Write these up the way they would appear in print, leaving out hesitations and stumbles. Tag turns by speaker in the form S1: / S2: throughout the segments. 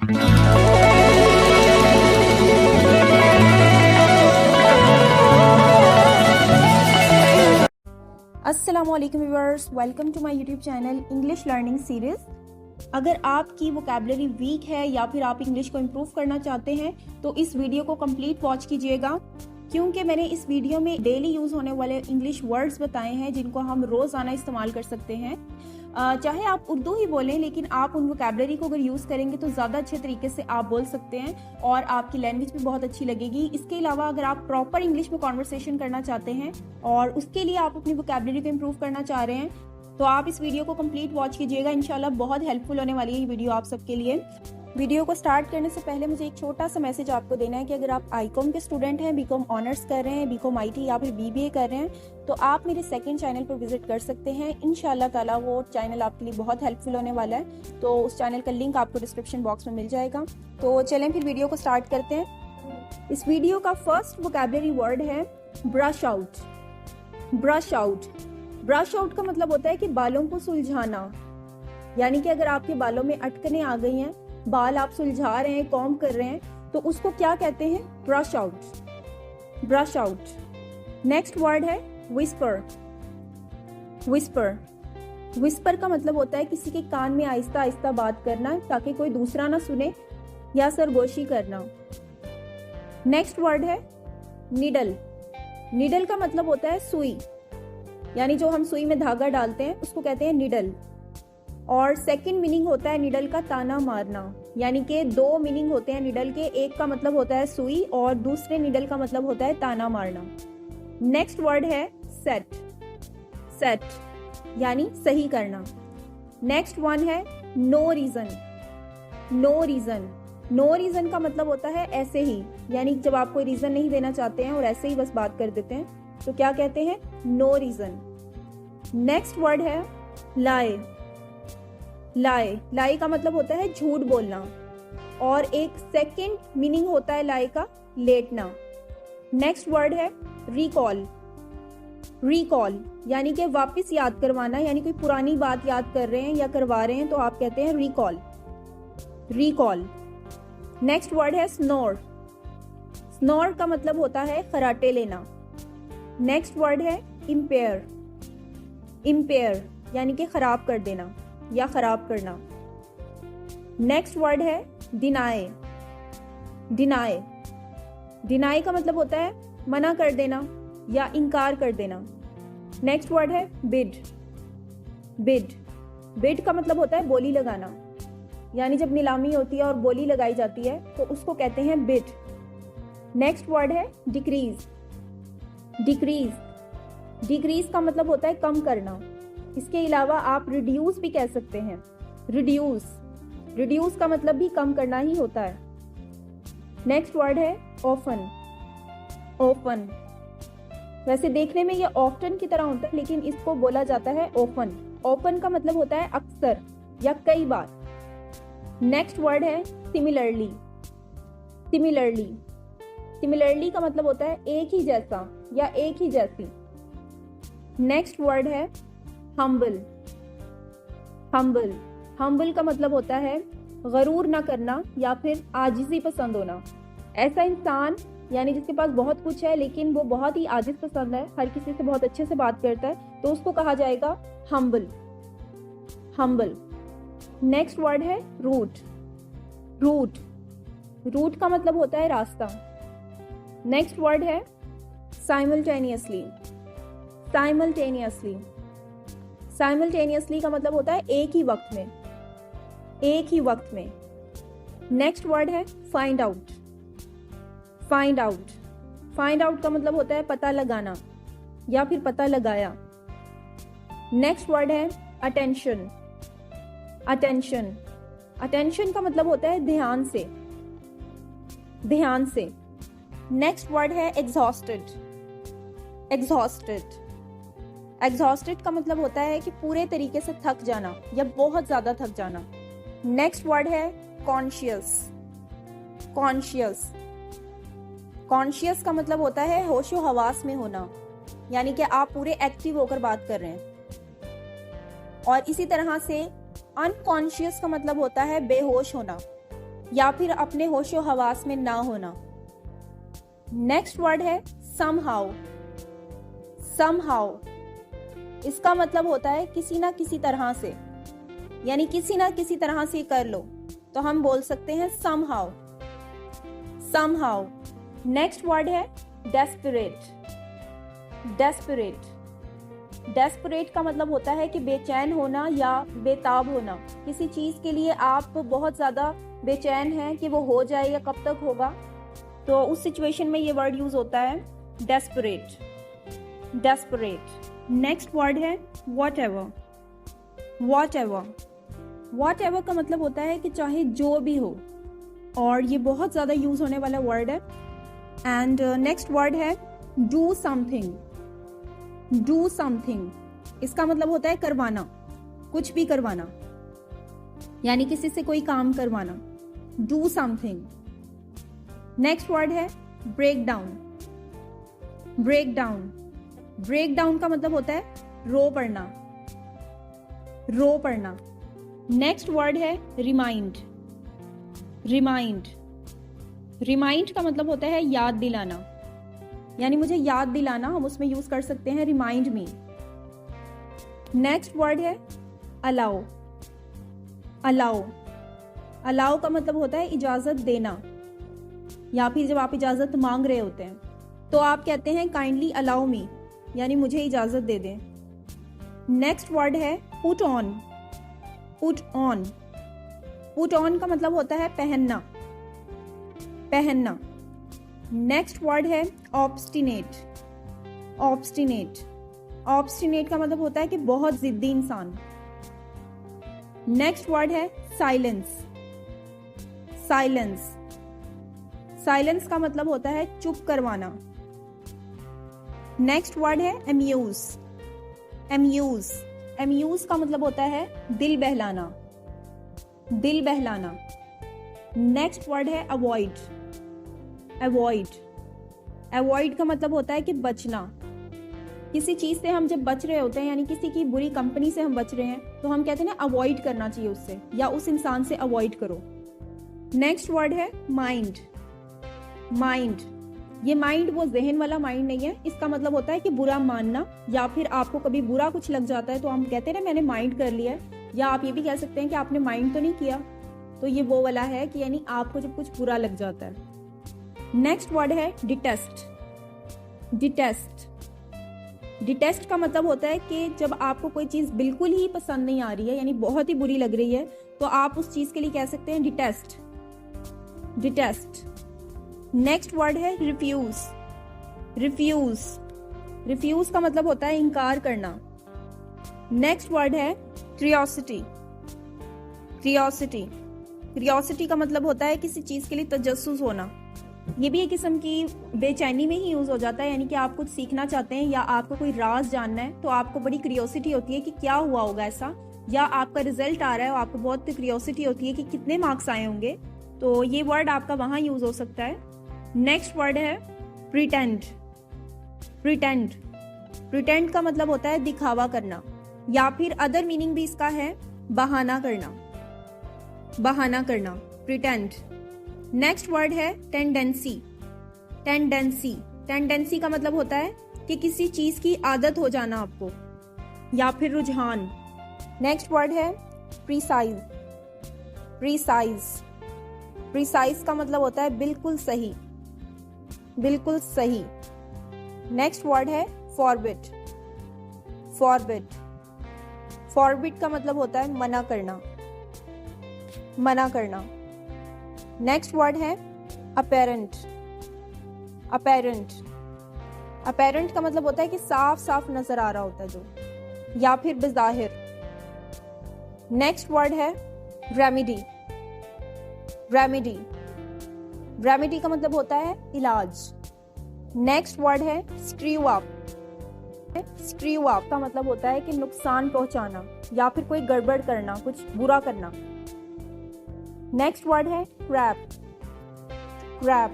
S1: अस्सलामुअलैकुम viewers, welcome to my YouTube channel English learning series. अगर आपकी वोकैबुलरी वीक है या फिर आप इंग्लिश को इम्प्रूव करना चाहते हैं तो इस वीडियो को कंप्लीट वॉच कीजिएगा, क्योंकि मैंने इस वीडियो में डेली यूज़ होने वाले इंग्लिश वर्ड्स बताए हैं जिनको हम रोज़ाना इस्तेमाल कर सकते हैं। चाहे आप उर्दू ही बोलें, लेकिन आप उन वोकैबुलरी को अगर यूज़ करेंगे तो ज़्यादा अच्छे तरीके से आप बोल सकते हैं और आपकी लैंग्वेज भी बहुत अच्छी लगेगी। इसके अलावा अगर आप प्रॉपर इंग्लिश में कॉन्वर्सेशन करना चाहते हैं और उसके लिए आप अपनी वोकैबुलरी को इम्प्रूव करना चाह रहे हैं तो आप इस वीडियो को कंप्लीट वॉच कीजिएगा। इंशाल्लाह बहुत हेल्पफुल होने वाली है ये वीडियो आप सबके लिए। वीडियो को स्टार्ट करने से पहले मुझे एक छोटा सा मैसेज आपको देना है कि अगर आप आईकॉम के स्टूडेंट हैं, बीकॉम ऑनर्स कर रहे हैं, बीकॉम आईटी या फिर बीबीए कर रहे हैं, तो आप मेरे सेकंड चैनल पर विजिट कर सकते हैं। इंशाल्लाह ताला वो चैनल आपके लिए बहुत हेल्पफुल होने वाला है, तो उस चैनल का लिंक आपको डिस्क्रिप्शन बॉक्स में मिल जाएगा। तो चलें फिर वीडियो को स्टार्ट करते हैं। इस वीडियो का फर्स्ट वोकैबुलरी वर्ड है brush out. Brush out, brush out का मतलब होता है कि बालों को सुलझाना, यानी कि अगर आपके बालों में अटकनें आ गई हैं, बाल आप सुलझा रहे हैं, कॉम्ब कर रहे हैं, तो उसको क्या कहते हैं? Brush out. Brush out. Next word है विस्पर। विस्पर, विस्पर का मतलब होता है किसी के कान में आहिस्ता आहिस्ता बात करना ताकि कोई दूसरा ना सुने या सरगोशी करना। नेक्स्ट वर्ड है निडल। निडल का मतलब होता है सुई, यानी जो हम सुई में धागा डालते हैं उसको कहते हैं निडल। और सेकंड मीनिंग होता है निडल का ताना मारना, यानी कि दो मीनिंग होते हैं निडल के। एक का मतलब होता है सुई और दूसरे निडल का मतलब होता है ताना मारना। नेक्स्ट वर्ड है सेट। सेट यानी सही करना। नेक्स्ट वन है no reason. No reason, no reason का मतलब होता है ऐसे ही, यानी जब आप कोई रीजन नहीं देना चाहते हैं और ऐसे ही बस बात कर देते हैं तो क्या कहते हैं? No reason. नेक्स्ट वर्ड है लाए। लाए, लाए का मतलब होता है झूठ बोलना और एक सेकंड मीनिंग होता है लाए का लेटना। नेक्स्ट वर्ड है रिकॉल। रिकॉल यानी कि वापस याद करवाना, यानी कोई पुरानी बात याद कर रहे हैं या करवा रहे हैं तो आप कहते हैं रिकॉल। रिकॉल। नेक्स्ट वर्ड है स्नोर। स्नोर का मतलब होता है खराटे लेना। नेक्स्ट वर्ड है इम्पेयर। इम्पेयर यानी कि खराब कर देना या खराब करना। नेक्स्ट वर्ड है डिनाय। डिनाय, डिनाय का मतलब होता है मना कर देना या इनकार कर देना। नेक्स्ट वर्ड है बिड। बिड, बिड का मतलब होता है बोली लगाना, यानी जब नीलामी होती है और बोली लगाई जाती है तो उसको कहते हैं बिड। नेक्स्ट वर्ड है डिक्रीज। डिक्रीज, डिक्रीज का मतलब होता है कम करना। इसके अलावा आप रिड्यूस भी कह सकते हैं। रिड्यूस, रिड्यूस का मतलब भी कम करना ही होता है। नेक्स्ट वर्ड है ऑफन। ओपन, वैसे देखने में ये ऑफ्टन की तरह होता है लेकिन इसको बोला जाता है ओपन। ओपन का मतलब होता है अक्सर या कई बार। नेक्स्ट वर्ड है सिमिलरली। सिमिलरली, सिमिलरली का मतलब होता है एक ही जैसा या एक ही जैसी। नेक्स्ट वर्ड है हम्बल। हम्बल, हम्बल का मतलब होता है गरूर ना करना या फिर आजिज़ी पसंद होना। ऐसा इंसान यानी जिसके पास बहुत कुछ है लेकिन वो बहुत ही आजिज़ पसंद है, हर किसी से बहुत अच्छे से बात करता है, तो उसको कहा जाएगा हम्बल। हम्बल। नेक्स्ट वर्ड है रूट। रूट, रूट का मतलब होता है रास्ता। नेक्स्ट वर्ड है साइमल्टेनियसली। साइमल्टेनियसली, साइमल्टेनियसली का मतलब होता है एक ही वक्त में। एक ही वक्त में। नेक्स्ट वर्ड है find out. Find out, find out का मतलब होता है पता लगाना या फिर पता लगाया। नेक्स्ट वर्ड है अटेंशन। अटेंशन, अटेंशन का मतलब होता है ध्यान से। ध्यान से। नेक्स्ट वर्ड है एग्जॉस्टेड। एग्जॉस्टेड, एग्जॉस्टेड का मतलब होता है कि पूरे तरीके से थक जाना या बहुत ज्यादा थक जाना। नेक्स्ट वर्ड है कॉन्शियस। कॉन्शियस, कॉन्शियस का मतलब होता है होशो हवास में होना, यानी कि आप पूरे एक्टिव होकर बात कर रहे हैं। और इसी तरह से अनकॉन्शियस का मतलब होता है बेहोश होना या फिर अपने होशो हवास में ना होना। नेक्स्ट वर्ड है somehow। somehow इसका मतलब होता है किसी ना किसी तरह से, यानी किसी ना किसी तरह से कर लो, तो हम बोल सकते हैं somehow। somehow नेक्स्ट वर्ड है desperate। desperate desperate का मतलब होता है कि बेचैन होना या बेताब होना। किसी चीज के लिए आप बहुत ज्यादा बेचैन हैं कि वो हो जाए या कब तक होगा, तो उस सिचुएशन में ये वर्ड यूज होता है desperate। desperate नेक्स्ट वर्ड है whatever। whatever whatever का मतलब होता है कि चाहे जो भी हो, और ये बहुत ज्यादा यूज होने वाला वर्ड है। एंड नेक्स्ट वर्ड है do something। do something इसका मतलब होता है करवाना, कुछ भी करवाना, यानी किसी से कोई काम करवाना। do something नेक्स्ट वर्ड है break down। break down break down का मतलब होता है रो पड़ना, रो पड़ना। नेक्स्ट वर्ड है रिमाइंड। रिमाइंड रिमाइंड का मतलब होता है याद दिलाना, यानी मुझे याद दिलाना, हम उसमें यूज कर सकते हैं रिमाइंड मी। नेक्स्ट वर्ड है अलाउ। अलाउ अलाउ का मतलब होता है इजाजत देना, या फिर जब आप इजाजत मांग रहे होते हैं तो आप कहते हैं काइंडली अलाउ मी, यानी मुझे इजाजत दे दें। नेक्स्ट वर्ड है put on. Put on put on का मतलब होता है पहनना, पहनना। नेक्स्ट वर्ड है ऑब्स्टिनेट। ऑब्स्टिनेट ऑब्स्टिनेट का मतलब होता है कि बहुत जिद्दी इंसान। नेक्स्ट वर्ड है साइलेंस। साइलेंस साइलेंस का मतलब होता है चुप करवाना। नेक्स्ट वर्ड है अम्यूज। अम्यूज अम्यूज का मतलब होता है दिल बहलाना, दिल बहलाना। नेक्स्ट वर्ड है अवॉइड। अवॉइड अवॉइड का मतलब होता है कि बचना। किसी चीज से हम जब बच रहे होते हैं, यानी किसी की बुरी कंपनी से हम बच रहे हैं, तो हम कहते हैं ना अवॉइड करना चाहिए उससे, या उस इंसान से अवॉइड करो। नेक्स्ट वर्ड है माइंड। माइंड ये माइंड वो जहन वाला माइंड नहीं है, इसका मतलब होता है कि बुरा मानना, या फिर आपको कभी बुरा कुछ लग जाता है तो हम कहते हैं ना मैंने माइंड कर लिया है, या आप ये भी कह सकते हैं कि आपने माइंड तो नहीं किया। तो ये वो वाला है कि यानी आपको जब कुछ बुरा लग जाता है। नेक्स्ट वर्ड है डिटेस्ट। डिटेस्ट डिटेस्ट का मतलब होता है कि जब आपको कोई चीज बिल्कुल ही पसंद नहीं आ रही है, यानी बहुत ही बुरी लग रही है, तो आप उस चीज के लिए कह सकते हैं डिटेस्ट। डिटेस्ट नेक्स्ट वर्ड है रिफ्यूज। रिफ्यूज रिफ्यूज का मतलब होता है इनकार करना। नेक्स्ट वर्ड है क्यूरियोसिटी। क्यूरियोसिटी क्यूरियोसिटी का मतलब होता है किसी चीज के लिए तजस्सुस होना। ये भी एक किस्म की बेचैनी में ही यूज हो जाता है, यानी कि आप कुछ सीखना चाहते हैं या आपको कोई राज जानना है, तो आपको बड़ी क्यूरियोसिटी होती है कि क्या हुआ होगा ऐसा, या आपका रिजल्ट आ रहा है और आपको बहुत क्यूरियोसिटी होती है कि कितने मार्क्स आए होंगे, तो ये वर्ड आपका वहां यूज हो सकता है। नेक्स्ट वर्ड है प्रिटेंड। प्रिटेंड प्रिटेंड का मतलब होता है दिखावा करना, या फिर अदर मीनिंग भी इसका है बहाना करना। बहाना करना प्रिटेंड। नेक्स्ट वर्ड है टेंडेंसी। टेंडेंसी टेंडेंसी का मतलब होता है कि किसी चीज की आदत हो जाना आपको, या फिर रुझान। नेक्स्ट वर्ड है प्रीसाइज। प्रीसाइज प्रीसाइज का मतलब होता है बिल्कुल सही, बिल्कुल सही। नेक्स्ट वर्ड है फॉरबिड। फॉरबिड फॉरबिड का मतलब होता है मना करना, मना करना। नेक्स्ट वर्ड है अपेरेंट। अपेरेंट अपेरेंट का मतलब होता है कि साफ साफ नजर आ रहा होता है जो, या फिर बज़ाहिर। नेक्स्ट वर्ड है रेमेडी। रेमेडी रेमेडी का मतलब होता है इलाज। नेक्स्ट वर्ड है स्क्रू अप। स्क्रू अप का मतलब होता है कि नुकसान पहुंचाना या फिर कोई गड़बड़ करना, कुछ बुरा करना। नेक्स्ट वर्ड है क्रैप। क्रैप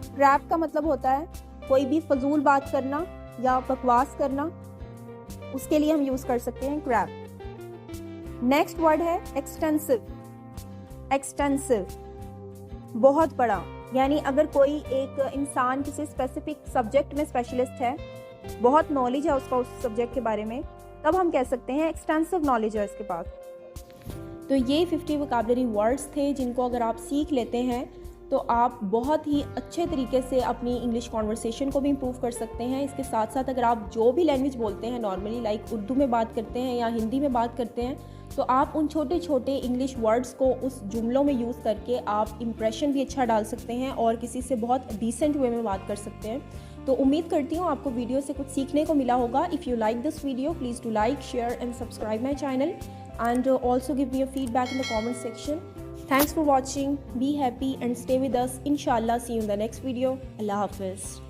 S1: क्रैप का मतलब होता है कोई भी फजूल बात करना या बकवास करना, उसके लिए हम यूज कर सकते हैं क्रैप। नेक्स्ट वर्ड है एक्सटेंसिव। एक्सटेंसिव बहुत बड़ा, यानी अगर कोई एक इंसान किसी स्पेसिफिक सब्जेक्ट में स्पेशलिस्ट है, बहुत नॉलेज है उसका उस सब्जेक्ट के बारे में, तब हम कह सकते हैं एक्सटेंसिव नॉलेज है इसके पास। तो ये 50 वोकैबुलरी वर्ड्स थे जिनको अगर आप सीख लेते हैं तो आप बहुत ही अच्छे तरीके से अपनी इंग्लिश कॉन्वर्सेशन को भी इम्प्रूव कर सकते हैं। इसके साथ साथ अगर आप जो भी लैंग्वेज बोलते हैं नॉर्मली, लाइक उर्दू में बात करते हैं या हिंदी में बात करते हैं, तो आप उन छोटे छोटे इंग्लिश वर्ड्स को उस जुमलों में यूज़ करके आप इम्प्रेशन भी अच्छा डाल सकते हैं और किसी से बहुत डिसेंट वे में बात कर सकते हैं। तो उम्मीद करती हूँ आपको वीडियो से कुछ सीखने को मिला होगा। If you like this video, please do like, share and subscribe my channel and also give me a feedback in the comment section. Thanks for watching. Be happy and stay with us. Inshallah, see you in the next video. Allah Hafiz.